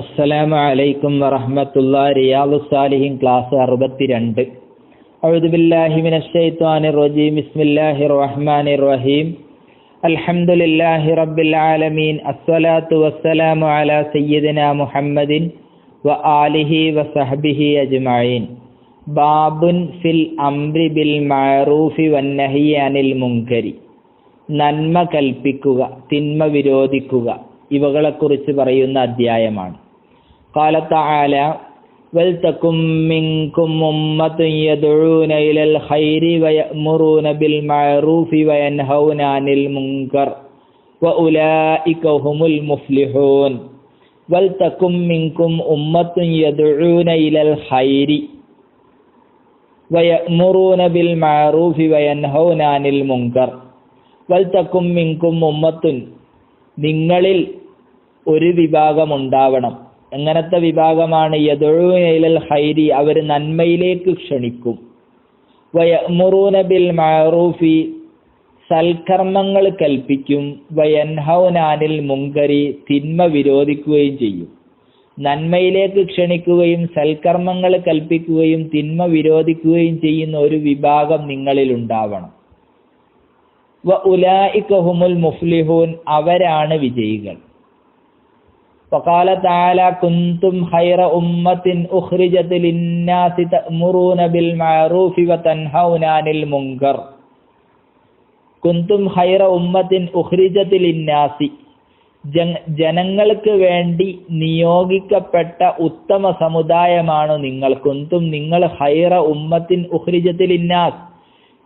അസ്സലാമു അലൈക്കും വറഹ്മത്തുള്ളാഹി. റിയാദുസ് സാലിഹീൻ ക്ലാസ് 62. അഊദു ബില്ലാഹി മിനശ് ശൈത്വാനിർ റജീം. ബിസ്മില്ലാഹിർ റഹ്മാനിർ റഹീം. അൽഹംദുലില്ലാഹി റബ്ബിൽ ആലമീൻ. അസ്സലാത്തു വസ്സലാമു അലാ സയ്യിദിനാ മുഹമ്മദിൻ വ ആലിഹി വസഹ്ബിഹി അജ്മഈൻ. ബാബുൻ ഫിൽ അംരി ബിൽ മഅറൂഫി വന്നഹി അനിൽ മുൻകരി. നന്മ കൽപ്പിക്കുക, തിന്മ വിരോധിക്കുക, ഇവകളെക്കുറിച്ച് പറയുന്ന അധ്യായമാണ്. ഖാല തആല വൽതകും മിൻകും ഉമ്മത്തുൻ യദ്ഊന ഇലൽ ഖൈരി വയഅ്മുറൂന ബിൽ മഅറൂഫി വയൻഹൗന അനിൽ മുൻകർ വഉലൈക ഹുമുൽ മുഫ്ലിഹൂൻ. വൽതകും മിൻകും ഉമ്മത്തുൻ യദ്ഊന ഇലൽ ഖൈരി വയഅ്മുറൂന ബിൽ മഅറൂഫി വയൻഹൗന അനിൽ മുൻകർ. വൽതകും മിൻകും ഉമ്മത്തുൻ, നിങ്ങളിൽ ഒരു വിഭാഗം ഉണ്ടാവണം. എങ്ങനത്തെ വിഭാഗമാണ്? യദ്ഊന ഇലൽ ഖൈരി, അവർ നന്മയിലേക്ക് ക്ഷണിക്കും. വയഅ്മുറൂന ബിൽ മഅറൂഫി, സൽക്കർമ്മങ്ങൾ കൽപ്പിക്കും. വയൻഹൗന അനിൽ മുൻകരി, തിന്മ വിരോധിക്കുകയും ചെയ്യും. നന്മയിലേക്ക് ക്ഷണിക്കുകയും സൽക്കർമ്മങ്ങൾ കൽപ്പിക്കുകയും തിന്മ വിരോധിക്കുകയും ചെയ്യുന്ന ഒരു വിഭാഗം നിങ്ങളിൽ ഉണ്ടാവണം. വഉലൈക ഹുമുൽ മുഫ്ലിഹൂൻ, അവരാണ് വിജയികൾ. വഖാല തആല കുൻതും ഖൈറ ഉമ്മത്തിൻ ഉഖ്രിജത് ലിന്നാസി തഅ്മുറൂന ബിൽ മഅറൂഫി വതൻഹൗന അനിൽ മുൻകർ. കുൻതും ഖൈറ ഉമ്മത്തിൻ ഉഖ്രിജത് ലിന്നാസി, ജനങ്ങൾക്ക് വേണ്ടി നിയോഗിക്കപ്പെട്ട ഉത്തമ സമുദായമാണ് നിങ്ങൾ. കുൻതും, നിങ്ങൾ ഖൈറ ഉമ്മത്തിൻ ഉഖ്രിജത് ലിന്നാസ്,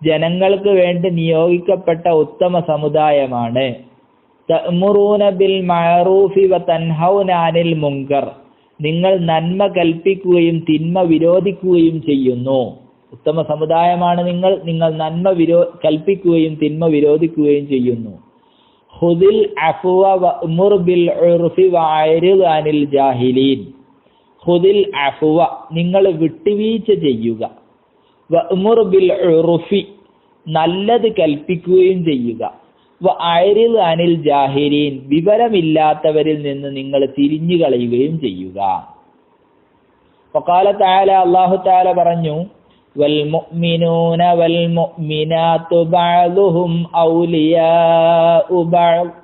ജനങ്ങൾക്ക് വേണ്ടി നിയോഗിക്കപ്പെട്ട ഉത്തമ സമുദായമാണ്. തഅ്മുറൂന ബിൽ മഅറൂഫി വതൻഹൗന അനിൽ മുൻകർ, നിങ്ങൾ നന്മ കൽപ്പിക്കുകയും തിന്മ വിരോധിക്കുകയും ചെയ്യുന്നു. ഉത്തമ സമുദായമാണ് നിങ്ങൾ നന്മ കൽപ്പിക്കുകയും തിന്മ വിരോധിക്കുകയും ചെയ്യുന്നു. ഖുദിൽ അഫ്വ വഅ്മുർ ബിൽ ഉർഫി വഅരിദ് അനിൽ ജാഹിലീൻ. ഖുദിൽ അഫ്വ, നിങ്ങൾ വിട്ടുവീഴ്ച ചെയ്യുക. വഅ്മുർ ബിൽ ഉർഫി, നല്ലത് കൽപ്പിക്കുകയും ചെയ്യുക. വഅരിദ് അനിൽ ജാഹിലീൻ, വിവരമില്ലാത്തവരിൽ നിന്ന് നിങ്ങൾ തിരിഞ്ഞു കളയുകയും ചെയ്യുക. വഖാല തആല, അല്ലാഹു തആല പറഞ്ഞു, വൽ മുഅ്മിനൂന വൽ മുഅ്മിനാതു ബഅ്ദുഹും ഔലിയാഉ ബഅദ്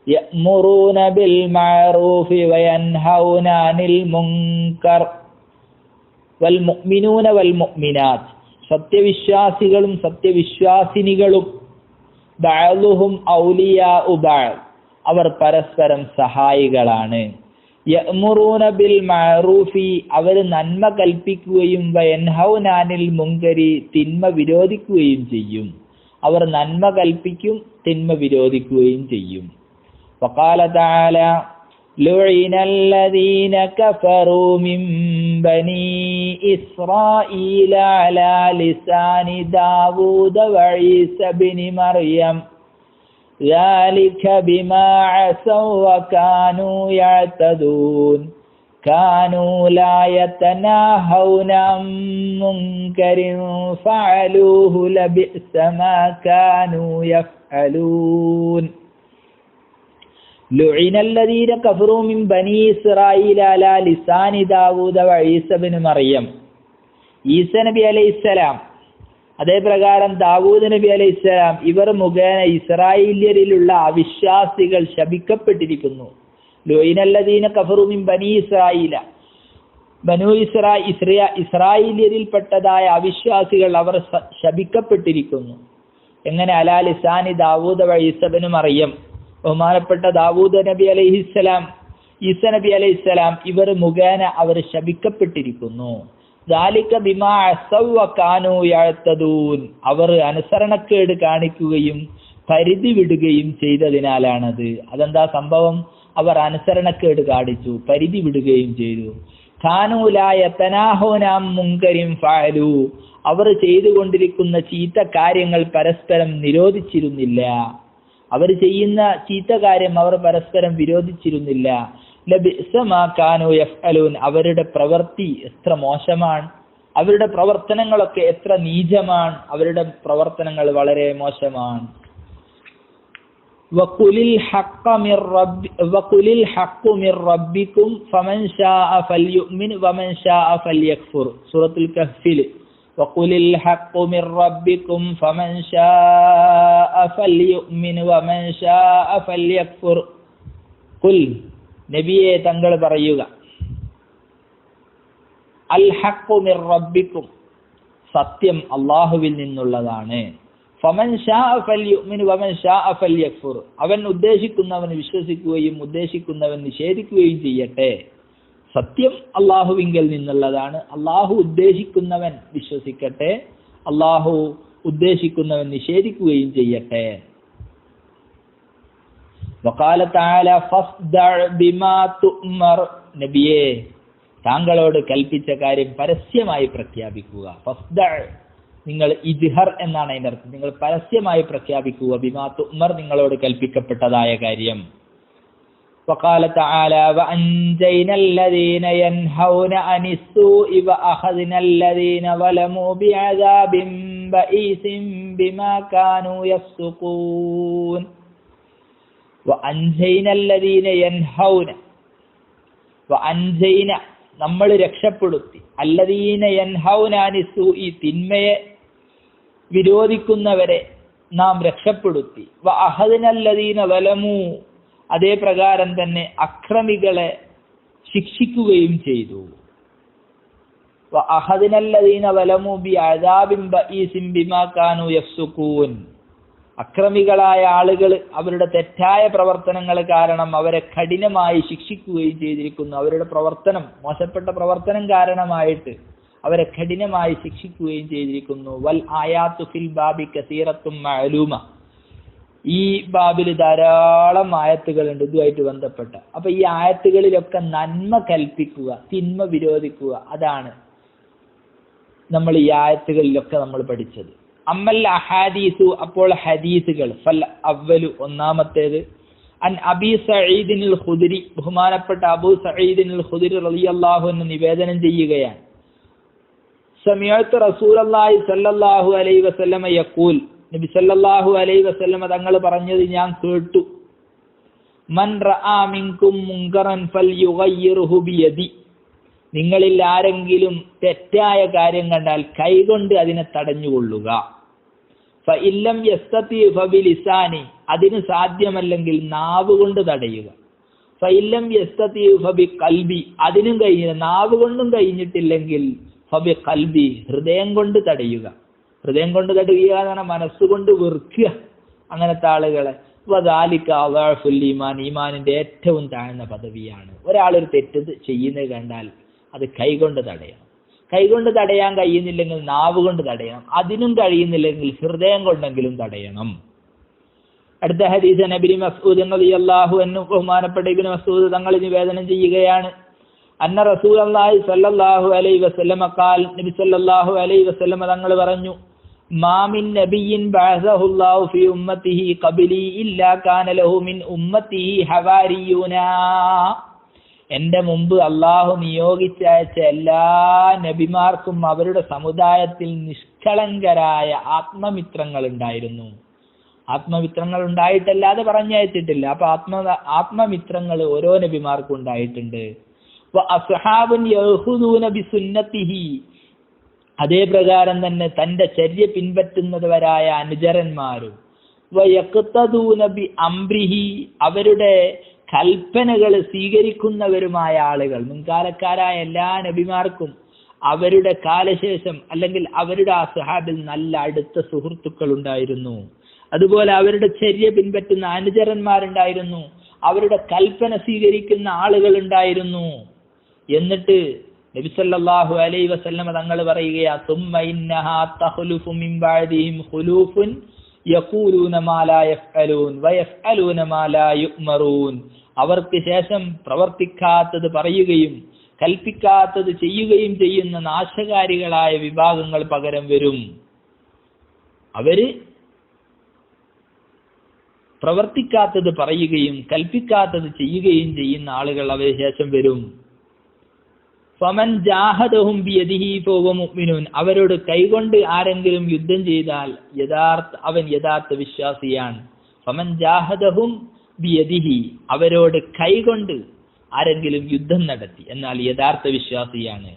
യഅ്മുറൂന ബിൽ മഅറൂഫി വയൻഹൗന അനിൽ മുൻകർ. വൽ മുഅ്മിനൂന വൽ മുഅ്മിനാത്ത്, സത്യവിശ്വാസികളും സത്യവിശ്വാസിനികളും, ബഅ്ദുഹും ഔലിയാഉ ബഅദ്, അവർ പരസ്പരം സഹായികളാണ്. യഅ്മുറൂന ബിൽ മഅറൂഫി, അവർ നന്മ കൽപ്പിക്കുകയും വയൻഹൗന അനിൽ മുൻകരി, തിന്മ വിരോധിക്കുകയും ചെയ്യും. അവർ നന്മ കൽപ്പിക്കും, തിന്മ വിരോധിക്കുകയും ചെയ്യും. വഖാല തആല لعن الذين كفروا من بني إسرائيل على لسان داود وعيسى بن مريم ذلك بما عصوا وكانوا يعتدون كانوا لا يتناهون عن منكر فعلوه لبئس ما كانوا يفعلون. لعن الذين كفروا من بني إسرائيل على لسان داود وعيسى بن مريم. ഈസ നബി അലൈഹിസ്സലാം, അതേപ്രകാരം ദാവൂദ് നബി അലൈഹിസ്സലാം, ഇവർ മുഖേന ഇസ്രായേലിയരിലുള്ള അവിശ്വാസികൾ ശപിക്കപ്പെട്ടിരിക്കുന്നു. ലുഇനല്ലദീന കഫറു മിൻ ബനി ഇസ്രായീല, ബനു ഇസ്രായേലിയരിൽപ്പെട്ടതായ അവിശ്വാസികൾ അവർ ശപിക്കപ്പെട്ടിരിക്കുന്നു. എങ്ങനെ? അലാ ലിസാനി ദാവൂദ വഈസ ഇബ്നു മറിയം, ബഹുമാനപ്പെട്ട ദാവൂദ് നബി അലൈഹിസ്സലാം, ഈസ നബി അലൈഹിസ്സലാം, ഇവർ മുഖേന അവർ ശപിക്കപ്പെട്ടിരിക്കുന്നു. ദാലിക ബിമാ അസൗ വകാനൂ യഅ്തദൂൻ, അവർ അനുസരണക്കേട് കാണിക്കുകയും പരിധി വിടുകയും ചെയ്തതിനാലാണത്. അതെന്താ സംഭവം? അവർ അനുസരണക്കേട് കാണിച്ചു, പരിധി വിടുകയും ചെയ്തു. കാനൂ ലാ യതനാഹൂന അൻ മുൻകരിൻ ഫഅലൂ, അവർ ചെയ്തുകൊണ്ടിരിക്കുന്ന ചീത്ത കാര്യങ്ങൾ പരസ്പരം നിരോധിച്ചിരുന്നില്ല. അവർ ചെയ്യുന്ന ചീത്ത കാര്യം അവർ പരസ്പരം വിരോധിച്ചിരുന്നില്ല. ലബിഅസ മാ കാനൂ യഫ്അലൂൻ, അവരുടെ പ്രവൃത്തി എത്ര മോശമാണ്, അവരുടെ പ്രവർത്തനങ്ങളൊക്കെ എത്ര നീചമാണ്, അവരുടെ പ്രവർത്തനങ്ങൾ വളരെ മോശമാണ്. വഖുലിൽ ഹഖ്ഖു മിർ റബ്ബിക്കും ഫമൻ ശാഅ ഫൽയുമിൻ വമൻ ശാഅ ഫൽയക്ഫുർ. സൂറത്തുൽ കഹ്ഫിൽ വഖുലിൽ ഹഖ്ഖു മിർ റബ്ബിക്കും ഫമൻ ശാഅ ഫൽയുമിൻ വമൻ ശാഅ ഫൽയക്ഫുർ. ഖുൽ, നബിയെ തങ്ങൾ പറയുക, അൽ ഹഖ്ഖു മിർ റബ്ബിക്കും, സത്യം അല്ലാഹുവിൽ നിന്നുള്ളതാണ്. ഫമൻ ശാഅ ഫൽയുമിൻ വമൻ ശാഅ ഫൽയക്ഫുർ. അവൻ ഉദ്ദേശിക്കുന്നവൻ വിശ്വസിക്കുകയും ഉദ്ദേശിക്കുന്നവൻ നിഷേധിക്കുകയും ചെയ്യട്ടെ. സത്യം അല്ലാഹുവിങ്കൽ നിന്നുള്ളതാണ്. അല്ലാഹു ഉദ്ദേശിക്കുന്നവൻ വിശ്വസിക്കട്ടെ, അല്ലാഹു ഉദ്ദേശിക്കുന്നവൻ നിഷേധിക്കുകയും ചെയ്യട്ടെ. വഖാല തആല ഫസ്ദഅ ബിമാ തുഅ്മർ. നബിയേ, താങ്കളോട് കൽപ്പിച്ച കാര്യം പരസ്യമായി പ്രഖ്യാപിക്കുക. ഫസ്ദഅ, നിങ്ങൾ ഇജ്ഹർ എന്നാണ് അതിന്റെ അർത്ഥം. നിങ്ങൾ പരസ്യമായി പ്രഖ്യാപിക്കുക. ബിമാ തുഅ്മർ, നിങ്ങളോട് കൽപ്പിക്കപ്പെട്ടതായ കാര്യം. വഖാല തആല വഅൻജൈന അല്ലദീന യൻഹൗന അനിസ്സൂഇ വഅഖദ്ന അല്ലദീന വലമൂ ബിഅദാബിൻ ബഈസിൻ ബിമാ കാനൂ യഫ്സുഖൂൻ. വഅൻജൈന അല്ലദീന യൻഹൗന, വഅൻജൈന, നമ്മൾ രക്ഷപ്പെടുത്തി, അല്ലദീന യൻഹൗന അനിസ്സൂഇ, തിന്മയെ വിരോധിക്കുന്നവരെ നാം രക്ഷപ്പെടുത്തി. വഅഖദ്ന അല്ലദീന വലമൂ, അതേ പ്രകാരം തന്നെ അക്രമികളെ ശിക്ഷിക്കുകയും ചെയ്തു. വഅഖദ്ന അല്ലദീന വലമൂ ബിഅദാബിൻ ബഈസിൻ ബിമാ കാനൂ യഫ്സുഖൂൻ. അക്രമികളായ ആളുകൾ അവരുടെ തെറ്റായ പ്രവർത്തനങ്ങൾ കാരണം അവരെ കഠിനമായി ശിക്ഷിക്കുകയും ചെയ്തിരിക്കുന്നു. അവരുടെ പ്രവർത്തനം, മോശപ്പെട്ട പ്രവർത്തനം കാരണമായിട്ട് അവരെ കഠിനമായി ശിക്ഷിക്കുകയും ചെയ്തിരിക്കുന്നു. വൽ ആയാത്തു ഫിൽ ബാബി കസീറത്തും മഅലൂമ. ഈ ബാബിൽ ധാരാളം ആയത്തുകളുണ്ട് ഇതുമായിട്ട് ബന്ധപ്പെട്ട. അപ്പൊ ഈ ആയത്തുകളിലൊക്കെ നന്മ കൽപ്പിക്കുക, തിന്മ വിരോധിക്കുക, അതാണ് നമ്മൾ ഈ ആയത്തുകളിലൊക്കെ നമ്മൾ പഠിച്ചത്. അമ്മൽ അഹാദീസു, അപ്പോൾ ഹദീസുകൾ. ഫൽ അവ്വലു, ഒന്നാമത്തേത്, അൻ അബീ സഈദിനിൽ ഖുദരി, ബഹുമാനപ്പെട്ട അബൂ സഈദിനിൽ ഖുദരി റളിയല്ലാഹു അൻഹു നിവേദനം ചെയ്യുകയാണ്. സമീഅതു റസൂലുള്ളാഹി സ്വല്ലല്ലാഹു അലൈഹി വസല്ലമ യഖൂൽ, നബി സല്ലല്ലാഹു അലൈഹി വസല്ലമ തങ്ങൾ പറഞ്ഞത് ഞാൻ കേട്ടു. മൻ റആ മിൻകും മുൻകറൻ ഫൽയുഗയ്യിർഹു ബിയദി. നിങ്ങളിൽ ആരെങ്കിലും തെറ്റായ കാര്യം കണ്ടാൽ കൈകൊണ്ട് അതിനെ തടഞ്ഞുകൊള്ളുക. ഫഇല്ലം യസ്തതി ഫബിലിസാനി, അതിന് സാധ്യമല്ലെങ്കിൽ നാവ് കൊണ്ട് തടയുക. ഫഇല്ലം യസ്തതി ഫബിഖൽബി, അതിനും കഴിഞ്ഞില്ല, നാവ് കൊണ്ടും കഴിഞ്ഞിട്ടില്ലെങ്കിൽ ഫബിഖൽബി, ഹൃദയം കൊണ്ട് തടയുക. ഹൃദയം കൊണ്ട് തടയുക എന്ന് പറഞ്ഞാൽ മനസ്സുകൊണ്ട് വെറുക്കുക അങ്ങനത്തെ ആളുകളെ. വദാലിക അളഅഫുൽ ഈമാൻ, ഈമാനിന്റെ ഏറ്റവും താഴ്ന്ന പദവിയാണ്. ഒരാളൊരു തെറ്റ് ചെയ്യുന്നത് കണ്ടാൽ അത് കൈകൊണ്ട് തടയണം. കൈകൊണ്ട് തടയാൻ കഴിയുന്നില്ലെങ്കിൽ നാവ് കൊണ്ട് തടയണം. അതിനും കഴിയുന്നില്ലെങ്കിൽ ഹൃദയം കൊണ്ടെങ്കിലും തടയണം. അടുത്ത ഹദീസ് നബി മസ്ഊദ് റളിയല്ലാഹു അൻഹു, ബഹുമാനപ്പെട്ട ഇബ്നു മസ്ഊദ് തങ്ങൾ നിവേദനം ചെയ്യുകയാണ്. അന്ന റസൂലുള്ളാഹി സ്വല്ലല്ലാഹു അലൈഹി വസല്ലമ ഖാൽ, നബി സ്വല്ലല്ലാഹു അലൈഹി വസല്ലമ തങ്ങൾ പറഞ്ഞു, മാ മിൻ നബിയ്യിൻ ബഅസഹുല്ലാഹു ഫീ ഉമ്മത്തിഹി ഖബലി ഇല്ലാ കാന ലഹു മിൻ ഉമ്മത്തിഹി ഹവാരിയൂന. എന്റെ മുമ്പ് അള്ളാഹു നിയോഗിച്ചയച്ച എല്ലാ നബിമാർക്കും അവരുടെ സമുദായത്തിൽ നിഷ്കളങ്കരായ ആത്മമിത്രങ്ങൾ ഉണ്ടായിരുന്നു. ആത്മമിത്രങ്ങൾ ഉണ്ടായിട്ടല്ലാതെ പറഞ്ഞയച്ചിട്ടില്ല. അപ്പൊ ആത്മമിത്രങ്ങൾ ഓരോ നബിമാർക്കും ഉണ്ടായിട്ടുണ്ട്. വഅസ്ഹാബുൻ യഖുദൂന ബിസുന്നതിഹി, അതേ പ്രകാരം തന്നെ തന്റെ ചര്യ പിൻപറ്റുന്നവരായ അനുചരന്മാരും. വയഖ്തദൂന ബി അംരിഹി, അവരുടെ കൽപ്പനകൾ സ്വീകരിക്കുന്നവരുമായ ആളുകൾ. മുൻകാലക്കാരായ എല്ലാ നബിമാർക്കും അവരുടെ കാലശേഷം അല്ലെങ്കിൽ അവരുടെ ആ സ്വഹാബിൽ നല്ല അടുത്ത സുഹൃത്തുക്കൾ ഉണ്ടായിരുന്നു. അതുപോലെ അവരുടെ ചര്യ പിൻപറ്റുന്ന അനുചരന്മാരുണ്ടായിരുന്നു. അവരുടെ കൽപ്പന സ്വീകരിക്കുന്ന ആളുകൾ ഉണ്ടായിരുന്നു. എന്നിട്ട് നബി സല്ലല്ലാഹു അലൈഹി വസല്ലമ തങ്ങൾ പറയുകയാ, സുമ്മ ഇന്നഹാ തഖ്ലുഫു മിൻ ബഅദിഹിം ഖുലൂഫുൻ യഖൂലൂന മാ ലാ യഫ്അലൂൻ വയഫ്അലൂന മാ ലാ യുഅ്മറൂൻ. അവർക്ക് ശേഷം പ്രവർത്തിക്കാത്തത് പറയുകയും കൽപ്പിക്കാത്തത് ചെയ്യുകയും ചെയ്യുന്ന നാശകാരികളായ വിഭാഗങ്ങൾ പകരം വരും. അവര് പ്രവർത്തിക്കാത്തത് പറയുകയും കൽപ്പിക്കാത്തത് ചെയ്യുകയും ചെയ്യുന്ന ആളുകൾ അവരെ ശേഷം വരും. ഫമൻ ജാഹദഹും ബിയദിഹി ഫഹുവ മുഅ്മിനൂൻ, അവരോട് കൈകൊണ്ട് ആരെങ്കിലും യുദ്ധം ചെയ്താൽ അവൻ യഥാർത്ഥ വിശ്വാസിയാണ്. ഫമൻ ജാഹദഹും ബിയദിഹി, അവരോട് കൈകൊണ്ട് ആരെങ്കിലും യുദ്ധം നടത്തി, എന്നാൽ യഥാർത്ഥ വിശ്വാസിയാണ്.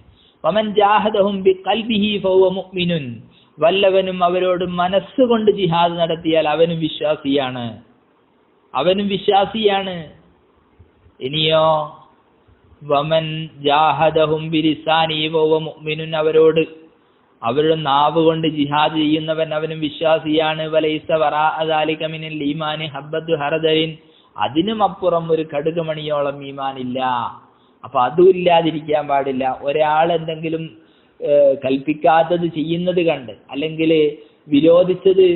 വമൻ ജാഹദഹും ബിഖൽബിഹി ഫഹുവ മുഅ്മിനുൻ, വല്ലവനും അവരോട് മനസ്സുകൊണ്ട് ജിഹാദ് നടത്തിയാൽ അവനും വിശ്വാസിയാണ്. ഇനിയോ വമൻ ജാഹദഹും ബിലിസാനിഹി ഫഹുവ മുഅ്മിനുൻ, അവരുടെ നാവ് കൊണ്ട് ജിഹാദ് ചെയ്യുന്നവൻ അവനും വിശ്വാസിയാണ്. വലൈസ വറാഅ ദാലിക മിനൽ ഈമാനി ഹബ്ബത്തു ഹർദലിൻ, അതിനും അപ്പുറം ഒരു കടുകുമണിയോളം ഈമാനില്ല. അപ്പൊ അതും ഇല്ലാതിരിക്കാൻ പാടില്ല. ഒരാൾ എന്തെങ്കിലും കൽപ്പിക്കാത്തത് ചെയ്യുന്നത് കണ്ട്, അല്ലെങ്കിൽ വിരോധിച്ചത്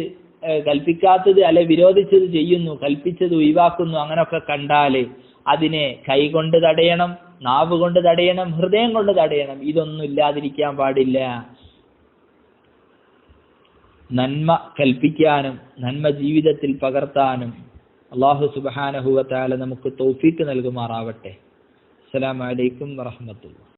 കൽപ്പിക്കാത്തത് വിരോധിച്ചത് ചെയ്യുന്നു, കൽപ്പിച്ചത് ഒഴിവാക്കുന്നു, അങ്ങനൊക്കെ കണ്ടാല് അതിനെ കൈകൊണ്ട് തടയണം, നാവ് കൊണ്ട് തടയണം, ഹൃദയം കൊണ്ട് തടയണം. ഇതൊന്നും ഇല്ലാതിരിക്കാൻ പാടില്ല. നന്മ കൽപ്പിക്കാനും നന്മ ജീവിതത്തിൽ പകർത്താനും അല്ലാഹു സുബ്ഹാനഹു വ തആല നമുക്ക് തൗഫീഖ് നൽകുമാറാവട്ടെ. അസ്സലാമു അലൈക്കും വറഹ്മത്തുള്ളാഹി.